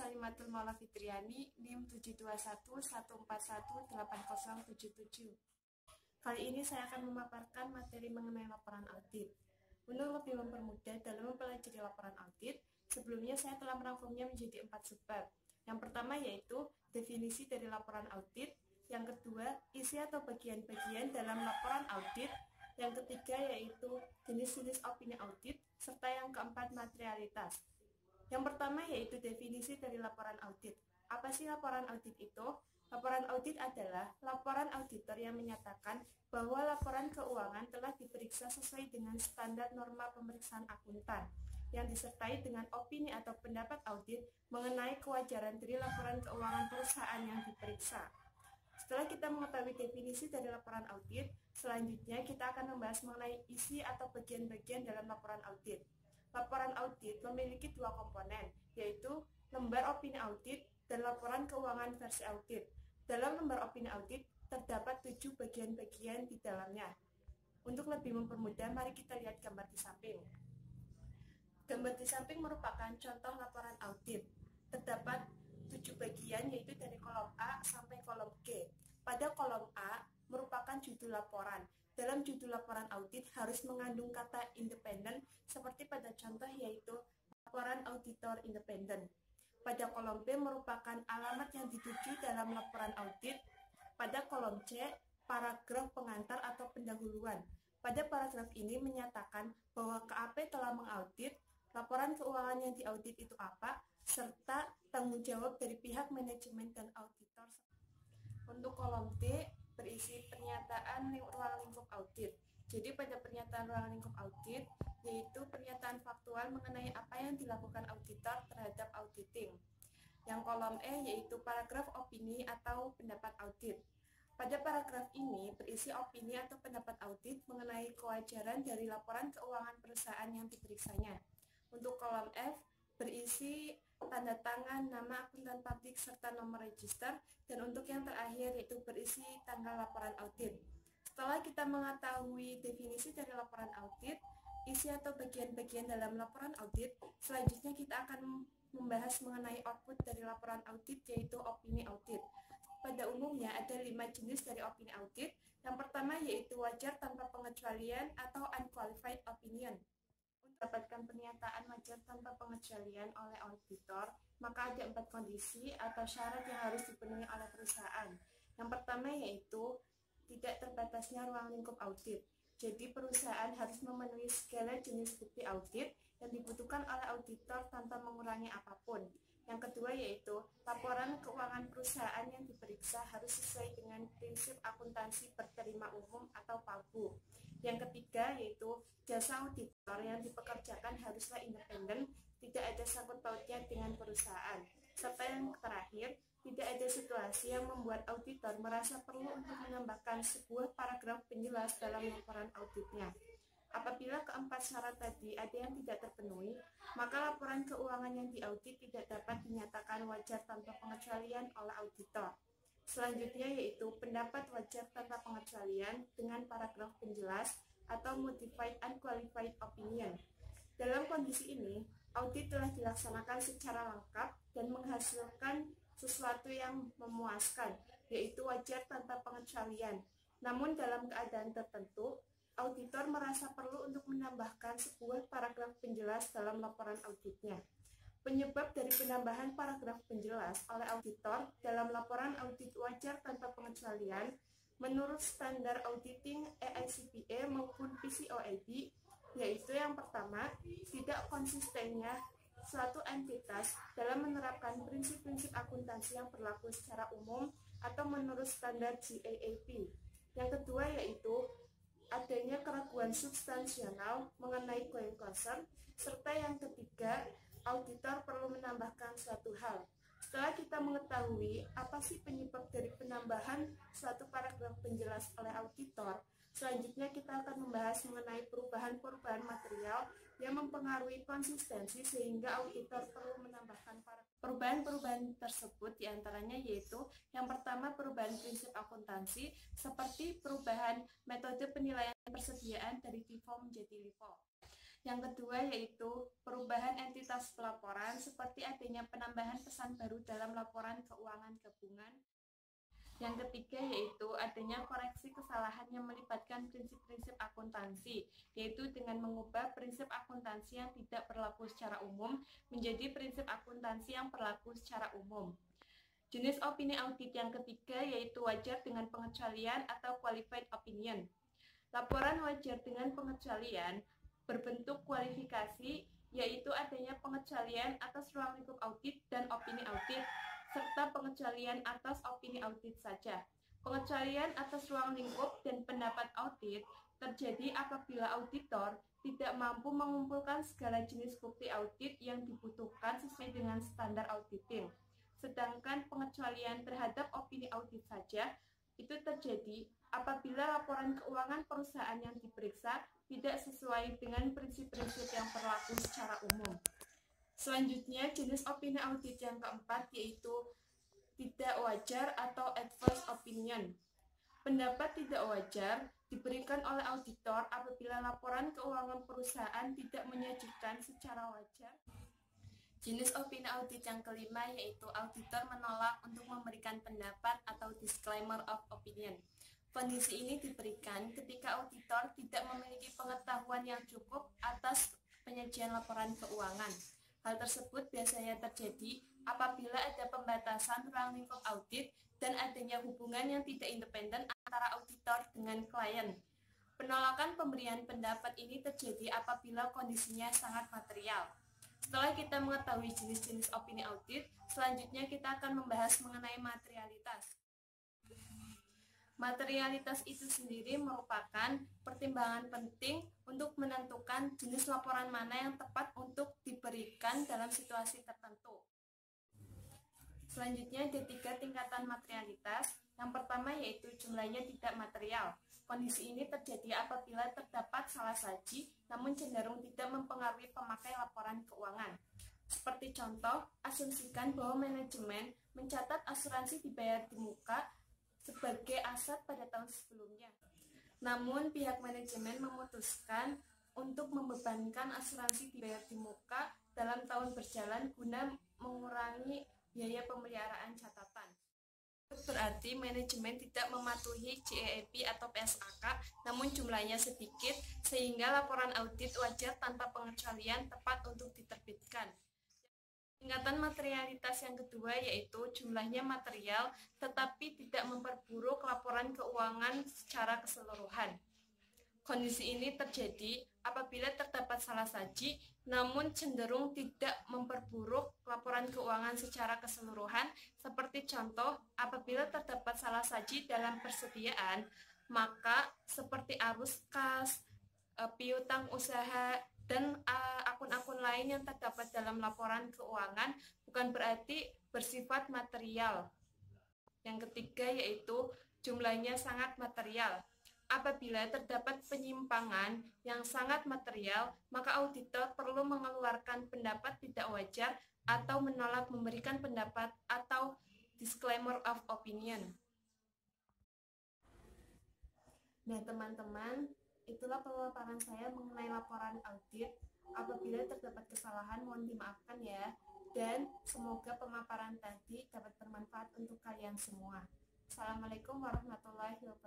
Salimatul Maula Fitriani, NIM 72114180077. Kali ini saya akan memaparkan materi mengenai laporan audit. Untuk lebih mempermudah dalam mempelajari laporan audit, sebelumnya saya telah merangkumnya menjadi 4 subbab. Yang pertama yaitu definisi dari laporan audit, yang kedua isi atau bagian-bagian dalam laporan audit, yang ketiga yaitu jenis-jenis opini audit, serta yang keempat materialitas. Yang pertama yaitu definisi dari laporan audit. Apa sih laporan audit itu? Laporan audit adalah laporan auditor yang menyatakan bahwa laporan keuangan telah diperiksa sesuai dengan standar norma pemeriksaan akuntan, yang disertai dengan opini atau pendapat audit mengenai kewajaran dari laporan keuangan perusahaan yang diperiksa. Setelah kita mengetahui definisi dari laporan audit, selanjutnya kita akan membahas mengenai isi atau bagian-bagian dalam laporan audit. Laporan audit memiliki dua komponen, yaitu lembar opini audit dan laporan keuangan versi audit. Dalam lembar opini audit, terdapat 7 bagian-bagian di dalamnya. Untuk lebih mempermudah, mari kita lihat gambar di samping. Gambar di samping merupakan contoh laporan audit. Terdapat 7 bagian, yaitu dari kolom A sampai kolom G. Pada kolom A merupakan judul laporan. Dalam judul laporan audit harus mengandung kata independen, seperti pada contoh yaitu laporan auditor independen. Pada kolom B merupakan alamat yang dituju dalam laporan audit. Pada kolom C, paragraf pengantar atau pendahuluan. Pada paragraf ini menyatakan bahwa KAP telah mengaudit, laporan keuangan yang diaudit itu apa, serta tanggung jawab dari pihak manajemen dan auditor. Untuk kolom D berisi pernyataan ruang lingkup audit. Jadi pada pernyataan ruang lingkup audit yaitu pernyataan faktual mengenai apa yang dilakukan auditor terhadap auditing. Yang kolom E yaitu paragraf opini atau pendapat audit. Pada paragraf ini berisi opini atau pendapat audit mengenai kewajaran dari laporan keuangan perusahaan yang diperiksanya. Untuk kolom F berisi tanda tangan, nama akuntan publik, serta nomor register. Dan untuk yang terakhir yaitu berisi tanggal laporan audit. Setelah kita mengetahui definisi dari laporan audit, isi atau bagian-bagian dalam laporan audit, selanjutnya kita akan membahas mengenai output dari laporan audit, yaitu opini audit. Pada umumnya ada 5 jenis dari opini audit. Yang pertama yaitu wajar tanpa pengecualian atau unqualified opinion. Untuk mendapatkan pernyataan wajar tanpa pengecualian oleh auditor, maka ada 4 kondisi atau syarat yang harus dipenuhi oleh perusahaan. Yang pertama yaitu tidak terbatasnya ruang lingkup audit. Jadi perusahaan harus memenuhi segala jenis bukti audit yang dibutuhkan oleh auditor tanpa mengurangi apapun. Yang kedua yaitu laporan keuangan perusahaan yang diperiksa harus sesuai dengan prinsip akuntansi berterima umum atau PABU. Yang ketiga yaitu jasa auditor yang dipekerjakan haruslah independen, tidak ada sangkut pautnya dengan perusahaan. Serta yang terakhir, tidak ada situasi yang membuat auditor merasa perlu untuk menambahkan sebuah paragraf penjelas dalam laporan auditnya. Apabila keempat syarat tadi ada yang tidak terpenuhi, maka laporan keuangan yang diaudit tidak dapat dinyatakan wajar tanpa pengecualian oleh auditor. Selanjutnya yaitu pendapat wajar tanpa pengecualian dengan paragraf penjelas atau modified unqualified opinion. Dalam kondisi ini, audit telah dilaksanakan secara lengkap dan menghasilkan sesuatu yang memuaskan, yaitu wajar tanpa pengecualian. Namun dalam keadaan tertentu, auditor merasa perlu untuk menambahkan sebuah paragraf penjelas dalam laporan auditnya. Penyebab dari penambahan paragraf penjelas oleh auditor dalam laporan audit wajar tanpa pengecualian menurut standar auditing AICPA maupun PCAOB, yaitu yang pertama, tidak konsistennya suatu entitas dalam menerapkan prinsip-prinsip akuntansi yang berlaku secara umum atau menurut standar GAAP. Yang kedua yaitu adanya keraguan substansial mengenai going concern, serta yang ketiga, auditor perlu menambahkan suatu hal. Setelah kita mengetahui apa sih penyebab dari penambahan suatu paragraf penjelas oleh auditor, selanjutnya kita akan membahas mengenai perubahan-perubahan material yang mempengaruhi konsistensi sehingga auditor perlu menambahkan perubahan-perubahan tersebut, diantaranya yaitu yang pertama perubahan prinsip akuntansi seperti perubahan metode penilaian persediaan dari FIFO menjadi LIFO. Yang kedua yaitu perubahan entitas pelaporan seperti adanya penambahan pesan baru dalam laporan keuangan gabungan. Yang ketiga yaitu adanya koreksi kesalahan yang melibatkan prinsip-prinsip akuntansi, yaitu dengan mengubah prinsip akuntansi yang tidak berlaku secara umum menjadi prinsip akuntansi yang berlaku secara umum. Jenis opini audit yang ketiga yaitu wajar dengan pengecualian atau qualified opinion. Laporan wajar dengan pengecualian berbentuk kualifikasi, yaitu adanya pengecualian atas ruang lingkup audit dan opini audit, serta pengecualian atas opini audit saja. Pengecualian atas ruang lingkup dan pendapat audit terjadi apabila auditor tidak mampu mengumpulkan segala jenis bukti audit yang dibutuhkan sesuai dengan standar auditing. Sedangkan pengecualian terhadap opini audit saja itu terjadi apabila laporan keuangan perusahaan yang diperiksa tidak sesuai dengan prinsip-prinsip yang berlaku secara umum. Selanjutnya, jenis opini audit yang keempat yaitu tidak wajar atau adverse opinion. Pendapat tidak wajar diberikan oleh auditor apabila laporan keuangan perusahaan tidak menyajikan secara wajar. Jenis opini audit yang kelima yaitu auditor menolak untuk memberikan pendapat atau disclaimer of opinion. Kondisi ini diberikan ketika auditor tidak memiliki pengetahuan yang cukup atas penyajian laporan keuangan. Hal tersebut biasanya terjadi apabila ada pembatasan ruang lingkup audit dan adanya hubungan yang tidak independen antara auditor dengan klien. Penolakan pemberian pendapat ini terjadi apabila kondisinya sangat material. Setelah kita mengetahui jenis-jenis opini audit, selanjutnya kita akan membahas mengenai materialitas. Materialitas itu sendiri merupakan pertimbangan penting untuk menentukan jenis laporan mana yang tepat untuk diberikan dalam situasi tertentu. Selanjutnya ada 3 tingkatan materialitas. Yang pertama yaitu jumlahnya tidak material. Kondisi ini terjadi apabila terdapat salah saji, namun cenderung tidak mempengaruhi pemakai laporan keuangan. Seperti contoh, asumsikan bahwa manajemen mencatat asuransi dibayar di muka sebagai aset pada tahun sebelumnya. Namun, pihak manajemen memutuskan untuk membebankan asuransi dibayar di muka dalam tahun berjalan guna mengurangi biaya pemeliharaan catatan. Berarti manajemen tidak mematuhi GAAP atau PSAK, namun jumlahnya sedikit, sehingga laporan audit wajar tanpa pengecualian tepat untuk diterbitkan. Tingkatan materialitas yang kedua yaitu jumlahnya material, tetapi tidak memperburuk laporan keuangan secara keseluruhan. Kondisi ini terjadi apabila terdapat salah saji, namun cenderung tidak memperburuk laporan keuangan secara keseluruhan, seperti contoh, apabila terdapat salah saji dalam persediaan, maka seperti arus kas, piutang usaha, dan akun-akun lain yang terdapat dalam laporan keuangan bukan berarti bersifat material. Yang ketiga yaitu jumlahnya sangat material. Apabila terdapat penyimpangan yang sangat material, maka auditor perlu mengeluarkan pendapat tidak wajar atau menolak memberikan pendapat atau disclaimer of opinion. Nah, teman-teman, itulah pemaparan saya mengenai laporan audit. Apabila terdapat kesalahan, mohon dimaafkan ya. Dan semoga pemaparan tadi dapat bermanfaat untuk kalian semua. Assalamualaikum warahmatullahi wabarakatuh.